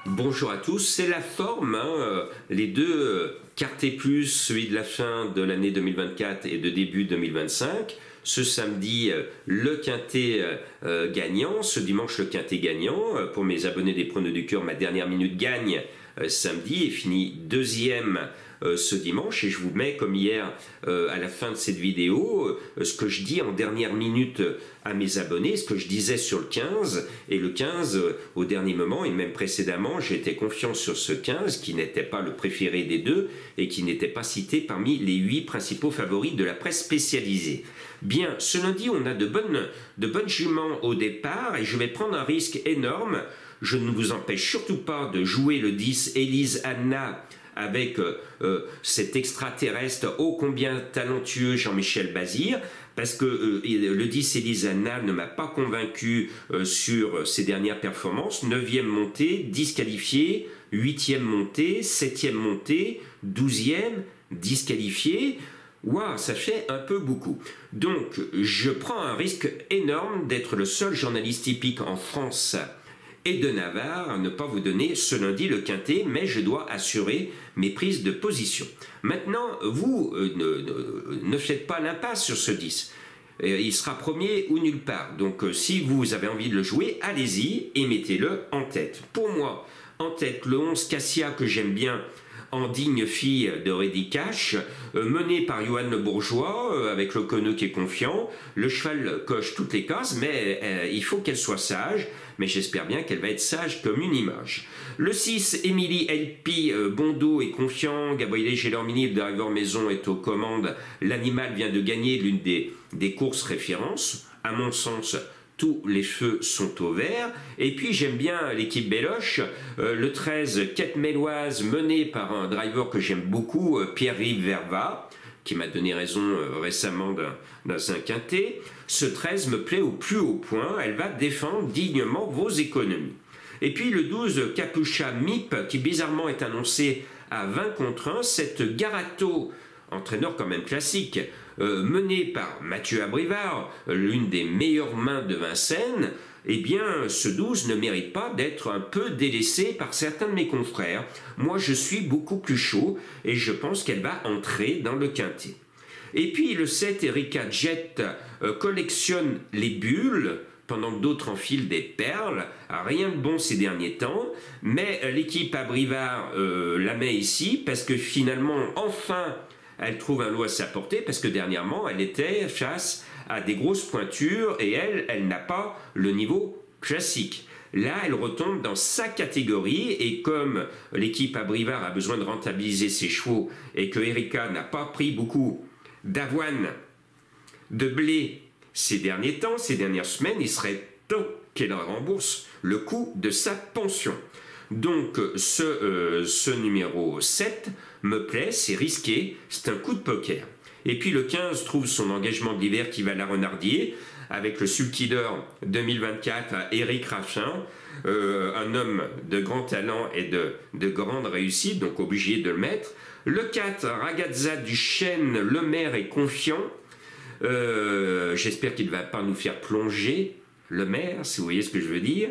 Bonjour à tous, c'est la forme, hein, les deux quartés plus, celui de la fin de l'année 2024 et de début 2025. Ce samedi, le quintet gagnant, ce dimanche, le quintet gagnant. Pour mes abonnés des pronos du cœur, ma dernière minute gagne samedi et finit deuxième ce dimanche. Et je vous mets, comme hier, à la fin de cette vidéo, ce que je dis en dernière minute à mes abonnés, ce que je disais sur le 15. Et le 15, au dernier moment, et même précédemment, j'étais confiant sur ce 15, qui n'était pas le préféré des deux, et qui n'était pas cité parmi les 8 principaux favoris de la presse spécialisée. Bien, ce lundi, on a de bonnes juments au départ, et je vais prendre un risque énorme. Je ne vous empêche surtout pas de jouer le 10 Élise Anna avec cet extraterrestre ô combien talentueux Jean-Michel Bazir, parce que le 10 Élise Anna ne m'a pas convaincu sur ses dernières performances. 9e montée, disqualifié, 8e montée, 7e montée, 12e, disqualifié. Waouh, ça fait un peu beaucoup. Donc, je prends un risque énorme d'être le seul journaliste hippique en France et de Navarre à ne pas vous donner ce lundi le quintet, mais je dois assurer mes prises de position. Maintenant, vous ne faites pas l'impasse sur ce 10. Il sera premier ou nulle part. Donc, si vous avez envie de le jouer, allez-y et mettez-le en tête. Pour moi, en tête, le 11 Cassia que j'aime bien, en digne fille de Reddy Cash, menée par Johan Le Bourgeois, avec le Conneux qui est confiant. Le cheval coche toutes les cases, mais il faut qu'elle soit sage, mais j'espère bien qu'elle va être sage comme une image. Le 6, Émilie LP, Bondo est confiant, Gabriel Gélormini, le driver maison, est aux commandes. L'animal vient de gagner l'une des courses références, à mon sens. Tous les feux sont au vert. Et puis j'aime bien l'équipe Béloche, le 13, Quête Méloise, menée par un driver que j'aime beaucoup, Pierre-Yves Verva, qui m'a donné raison récemment dans un quintet. Ce 13 me plaît au plus haut point, elle va défendre dignement vos économies. Et puis le 12, Capucha Mip, qui bizarrement est annoncé à 20 contre 1, cette Garato, entraîneur quand même classique, mené par Mathieu Abrivard, l'une des meilleures mains de Vincennes, eh bien, ce 12 ne mérite pas d'être un peu délaissé par certains de mes confrères. Moi, je suis beaucoup plus chaud et je pense qu'elle va entrer dans le quintet. Et puis, le 7, Erika Jet, collectionne les bulles, pendant que d'autres enfilent des perles. Rien de bon ces derniers temps, mais l'équipe Abrivard la met ici, parce que finalement, enfin, elle trouve un lot à sa portée, parce que dernièrement, elle était face à des grosses pointures, et elle n'a pas le niveau classique. Là, elle retombe dans sa catégorie, et comme l'équipe Abrivard a besoin de rentabiliser ses chevaux, et que Erika n'a pas pris beaucoup d'avoine, de blé ces derniers temps, ces dernières semaines, il serait temps qu'elle rembourse le coût de sa pension. Donc ce numéro 7 me plaît, c'est risqué, c'est un coup de poker. Et puis le 15 trouve son engagement de l'hiver qui va la renardier, avec le Sulky d'Or 2024 à Éric Raffin, un homme de grand talent et de grande réussite, donc obligé de le mettre. Le 4, Ragazza du Chêne, le maire est confiant. J'espère qu'il ne va pas nous faire plonger, le maire, si vous voyez ce que je veux dire.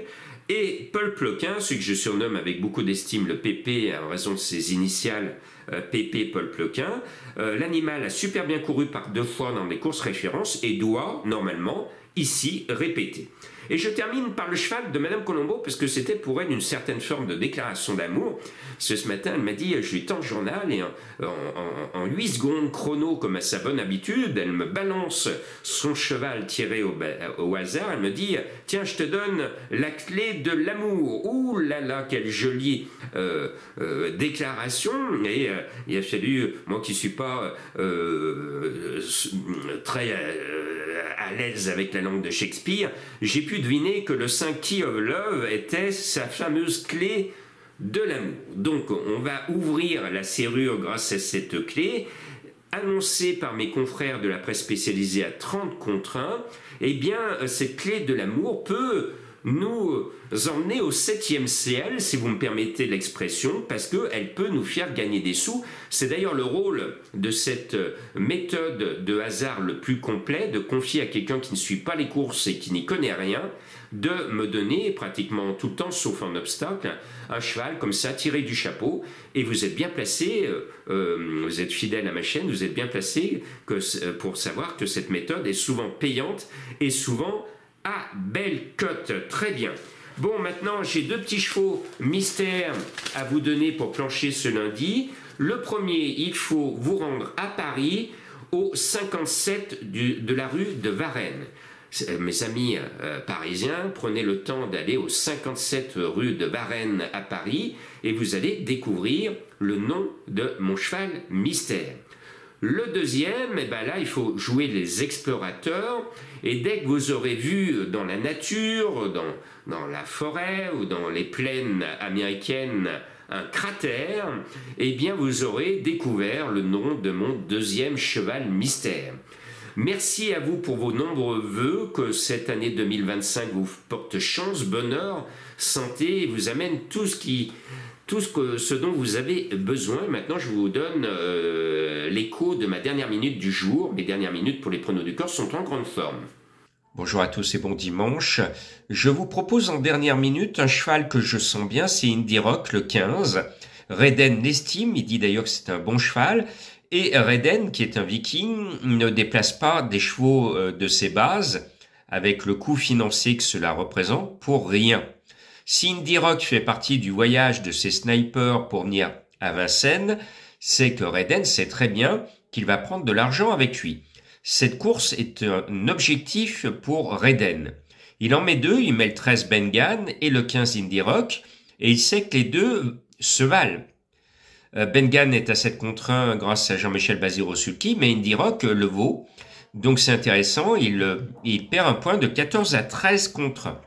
Et Paul Ploquin, celui que je surnomme avec beaucoup d'estime le PP, en raison de ses initiales, PP Paul Ploquin. L'animal a super bien couru par 2 fois dans des courses références et doit, normalement, ici, répéter. Et je termine par le cheval de Madame Colombo, parce que c'était pour elle une certaine forme de déclaration d'amour. Parce que ce matin, elle m'a dit, je lui tends le journal, et en 8 secondes chrono, comme à sa bonne habitude, elle me balance son cheval tiré au hasard. Elle me dit, tiens, je te donne la clé de l'amour. Ouh là là, quelle jolie déclaration. Et il a fallu, moi qui ne suis pas très à l'aise avec la langue de Shakespeare, j'ai pu deviner que le 5 Key of Love était sa fameuse clé de l'amour. Donc on va ouvrir la serrure grâce à cette clé, annoncée par mes confrères de la presse spécialisée à 30 contre 1. Eh bien, cette clé de l'amour peut nous emmener au 7e ciel, si vous me permettez l'expression, parce qu'elle peut nous faire gagner des sous. C'est d'ailleurs le rôle de cette méthode de hasard le plus complet, de confier à quelqu'un qui ne suit pas les courses et qui n'y connaît rien, de me donner pratiquement tout le temps, sauf en obstacle, un cheval comme ça, tiré du chapeau, et vous êtes bien placé, vous êtes fidèle à ma chaîne, vous êtes bien placé pour savoir que cette méthode est souvent payante et souvent à belle cote. Très bien. Bon, maintenant, j'ai 2 petits chevaux mystères à vous donner pour plancher ce lundi. Le premier, il faut vous rendre à Paris, au 57 de la rue de Varennes. Mes amis parisiens, prenez le temps d'aller au 57 rue de Varennes à Paris et vous allez découvrir le nom de mon cheval mystère. Le deuxième, eh ben là, il faut jouer les explorateurs et dès que vous aurez vu dans la nature, dans la forêt ou dans les plaines américaines un cratère, eh bien vous aurez découvert le nom de mon deuxième cheval mystère. Merci à vous pour vos nombreux vœux, que cette année 2025 vous porte chance, bonheur, santé et vous amène tout ce dont vous avez besoin. Maintenant, je vous donne l'écho de ma dernière minute du jour. Mes dernières minutes pour les pronos du corps sont en grande forme. Bonjour à tous et bon dimanche. Je vous propose en dernière minute un cheval que je sens bien, c'est Indy Rock, le 15. Reden l'estime, il dit d'ailleurs que c'est un bon cheval. Et Reden, qui est un viking, ne déplace pas des chevaux de ses bases, avec le coût financier que cela représente, pour rien. Si Indy Rock fait partie du voyage de ses snipers pour venir à Vincennes, c'est que Reden sait très bien qu'il va prendre de l'argent avec lui. Cette course est un objectif pour Reden. Il en met 2, il met le 13 Bengan et le 15 Indy Rock, et il sait que les 2 se valent. Bengan est à 7 contre 1 grâce à Jean-Michel Bazir-Sulky, mais Indy Rock le vaut. Donc c'est intéressant, il perd un point de 14 à 13 contre 1.